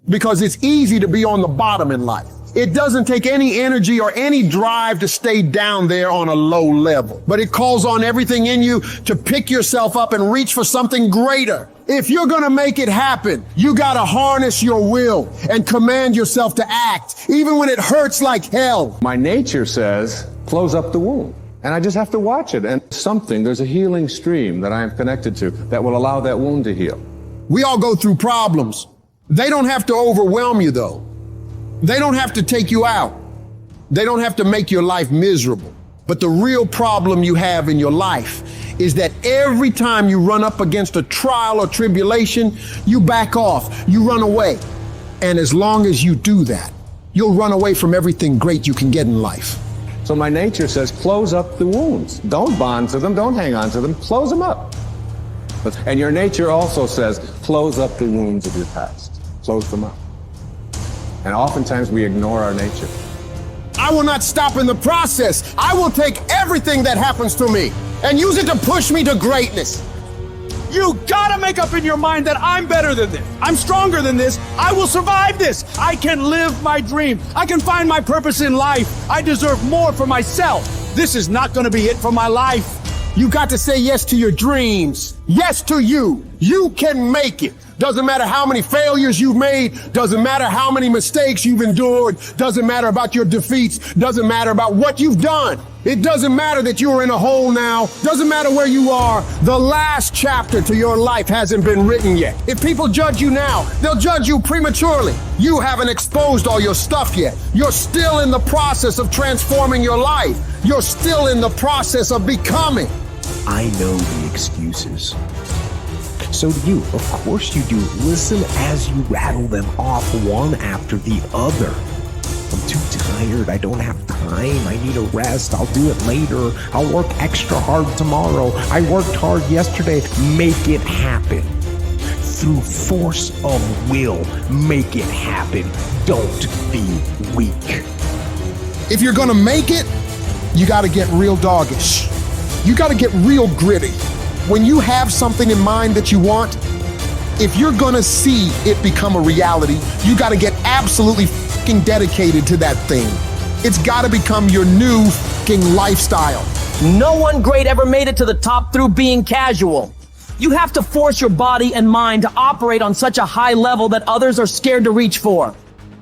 because it's easy to be on the bottom in life. It doesn't take any energy or any drive to stay down there on a low level, but it calls on everything in you to pick yourself up and reach for something greater. If you're gonna make it happen, you gotta harness your will and command yourself to act, even when it hurts like hell. My nature says, close up the wound. And I just have to watch it. And there's a healing stream that I am connected to that will allow that wound to heal. We all go through problems. They don't have to overwhelm you though. They don't have to take you out. They don't have to make your life miserable. But the real problem you have in your life is that every time you run up against a trial or tribulation, you back off, you run away. And as long as you do that, you'll run away from everything great you can get in life. So my nature says, close up the wounds. Don't bond to them, don't hang on to them, close them up. And your nature also says, close up the wounds of your past. Close them up. And oftentimes we ignore our nature. I will not stop in the process. I will take everything that happens to me and use it to push me to greatness. You gotta make up in your mind that I'm better than this. I'm stronger than this. I will survive this. I can live my dream. I can find my purpose in life. I deserve more for myself. This is not gonna be it for my life. You got to say yes to your dreams. Yes to you. You can make it. Doesn't matter how many failures you've made. Doesn't matter how many mistakes you've endured. Doesn't matter about your defeats. Doesn't matter about what you've done. It doesn't matter that you're in a hole now. Doesn't matter where you are. The last chapter to your life hasn't been written yet. If people judge you now, they'll judge you prematurely. You haven't exposed all your stuff yet. You're still in the process of transforming your life. You're still in the process of becoming. I know the excuses. So do you. Of course you do. Listen as you rattle them off one after the other. I'm too tired. I don't have time. I need a rest. I'll do it later. I'll work extra hard tomorrow. I worked hard yesterday. Make it happen. Through force of will, make it happen. Don't be weak. If you're gonna make it, you gotta get real doggish. You gotta get real gritty. When you have something in mind that you want, if you're gonna see it become a reality, you gotta get absolutely fucking dedicated to that thing. It's gotta become your new fucking lifestyle. No one great ever made it to the top through being casual. You have to force your body and mind to operate on such a high level that others are scared to reach for.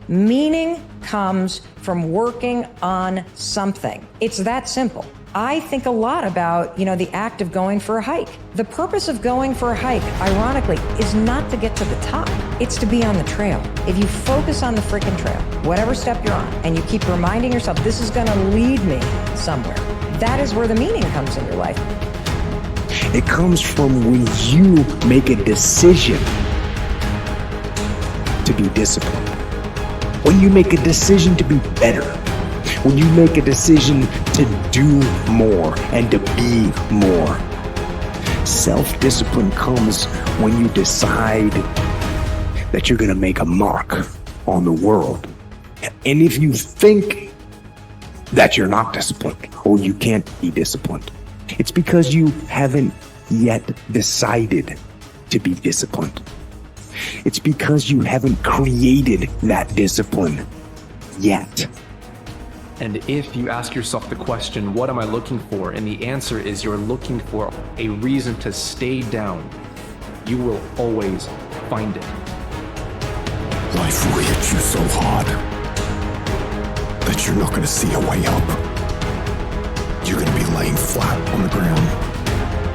Meaning comes from working on something. It's that simple. I think a lot about, the act of going for a hike. The purpose of going for a hike, ironically, is not to get to the top. It's to be on the trail. If you focus on the freaking trail, whatever step you're on, and you keep reminding yourself, this is gonna lead me somewhere, that is where the meaning comes in your life. It comes from when you make a decision to be disciplined. When you make a decision to be better. When you make a decision to do more and to be more. Self-discipline comes when you decide that you're going to make a mark on the world. And if you think that you're not disciplined or you can't be disciplined, it's because you haven't yet decided to be disciplined. It's because you haven't created that discipline yet. And if you ask yourself the question, what am I looking for? And the answer is you're looking for a reason to stay down. You will always find it. Life will hit you so hard that you're not going to see a way up. You're going to be laying flat on the ground,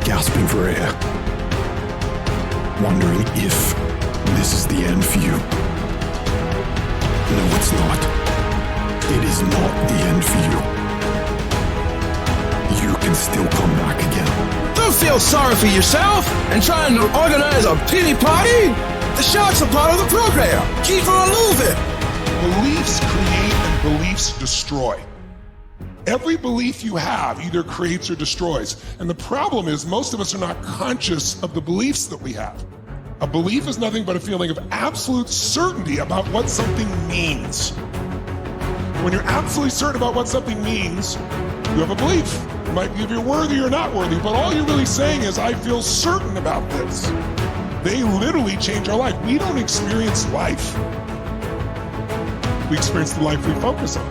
gasping for air, wondering if this is the end for you. No, it's not. It is not the end for you. You can still come back again. Don't feel sorry for yourself and trying to organize a pity party. The sharks are part of the program. Keep on moving. Beliefs create and beliefs destroy. Every belief you have either creates or destroys. And the problem is most of us are not conscious of the beliefs that we have. A belief is nothing but a feeling of absolute certainty about what something means. When you're absolutely certain about what something means, you have a belief. It might be if you're worthy or not worthy, but all you're really saying is, I feel certain about this. They literally change our life. We don't experience life we experience the life we focus on.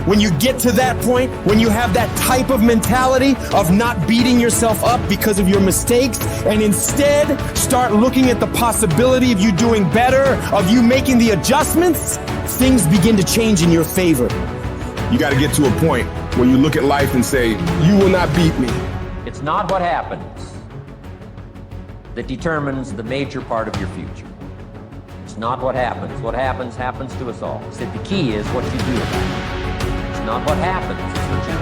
When you get to that point, when you have that type of mentality of not beating yourself up because of your mistakes, and instead start looking at the possibility of you doing better, of you making the adjustments, things begin to change in your favor. You got to get to a point where you look at life and say, you will not beat me. It's not what happens that determines the major part of your future. It's not what happens. What happens to us all. So the key is what you do about it. It's not what happens, it's what you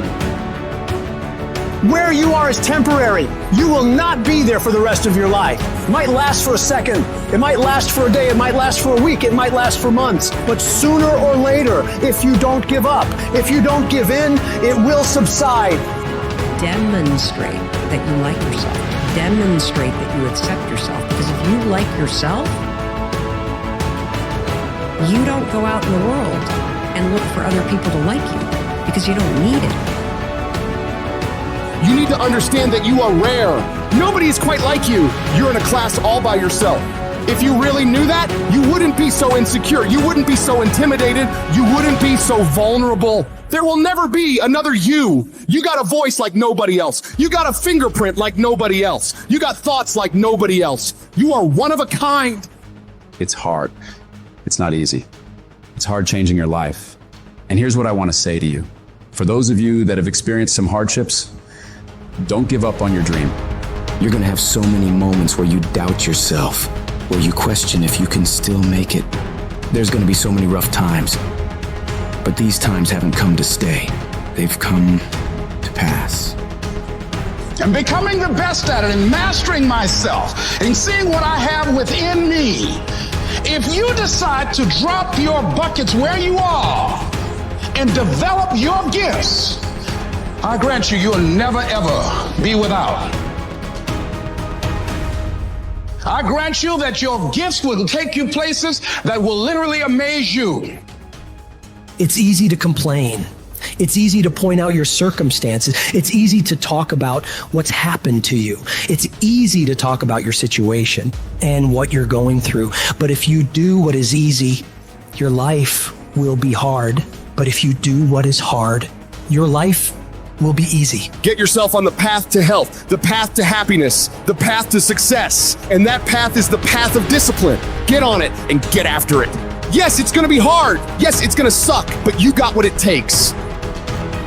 do. Where you are is temporary. You will not be there for the rest of your life. It might last for a second. It might last for a day. It might last for a week. It might last for months. But sooner or later, if you don't give up, if you don't give in, it will subside. Demonstrate that you like yourself. Demonstrate that you accept yourself. Because if you like yourself, you don't go out in the world and look for other people to like you because you don't need it. You need to understand that you are rare. Nobody is quite like you. You're in a class all by yourself. If you really knew that, you wouldn't be so insecure. You wouldn't be so intimidated. You wouldn't be so vulnerable. There will never be another you. You got a voice like nobody else. You got a fingerprint like nobody else. You got thoughts like nobody else. You are one of a kind. It's hard. It's not easy. It's hard changing your life. And here's what I want to say to you. For those of you that have experienced some hardships, don't give up on your dream. You're gonna have so many moments where you doubt yourself, where you question if you can still make it. There's gonna be so many rough times. But these times haven't come to stay. They've come to pass. And becoming the best at it and mastering myself and seeing what I have within me. If you decide to drop your buckets where you are and develop your gifts, I grant you, you'll never ever be without. I grant you that your gifts will take you places that will literally amaze you. It's easy to complain. It's easy to point out your circumstances. It's easy to talk about what's happened to you. It's easy to talk about your situation and what you're going through. But if you do what is easy, your life will be hard. But if you do what is hard, your life will be easy. Get yourself on the path to health, the path to happiness, the path to success. And that path is the path of discipline. Get on it and get after it. Yes, it's gonna be hard. Yes, it's gonna suck, but you got what it takes.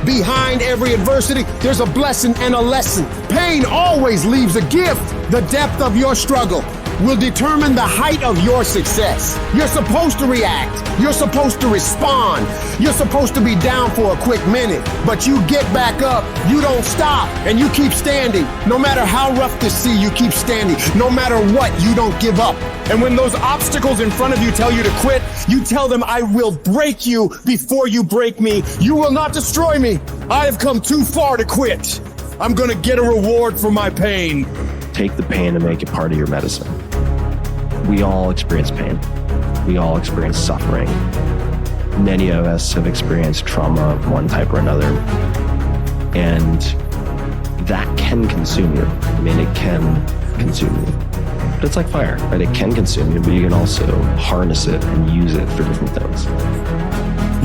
Behind every adversity, there's a blessing and a lesson. Pain always leaves a gift. The depth of your struggle will determine the height of your success. You're supposed to react. You're supposed to respond. You're supposed to be down for a quick minute, but you get back up. You don't stop, and you keep standing. No matter how rough the sea, you keep standing. No matter what, you don't give up. And when those obstacles in front of you tell you to quit, you tell them, I will break you before you break me. You will not destroy me. I have come too far to quit. I'm gonna get a reward for my pain. Take the pain and make it part of your medicine. We all experience pain. We all experience suffering. Many of us have experienced trauma of one type or another. And that can consume you. I mean, it can consume you. But it's like fire, right? It can consume you, but you can also harness it and use it for different things.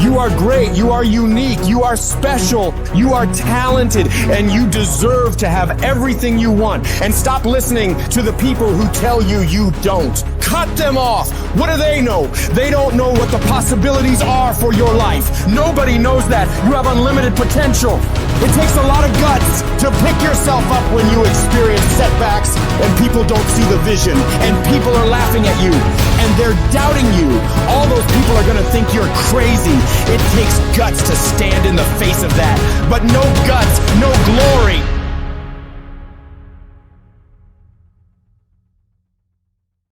You are great, you are unique, you are special, you are talented, and you deserve to have everything you want. And stop listening to the people who tell you you don't. Cut them off. What do they know? They don't know what the possibilities are for your life. Nobody knows that. You have unlimited potential. It takes a lot of guts to pick yourself up when you experience setbacks and people don't see the vision and people are laughing at you and they're doubting you. All those people are gonna think you're crazy. It takes guts to stand in the face of that, but no guts, no glory.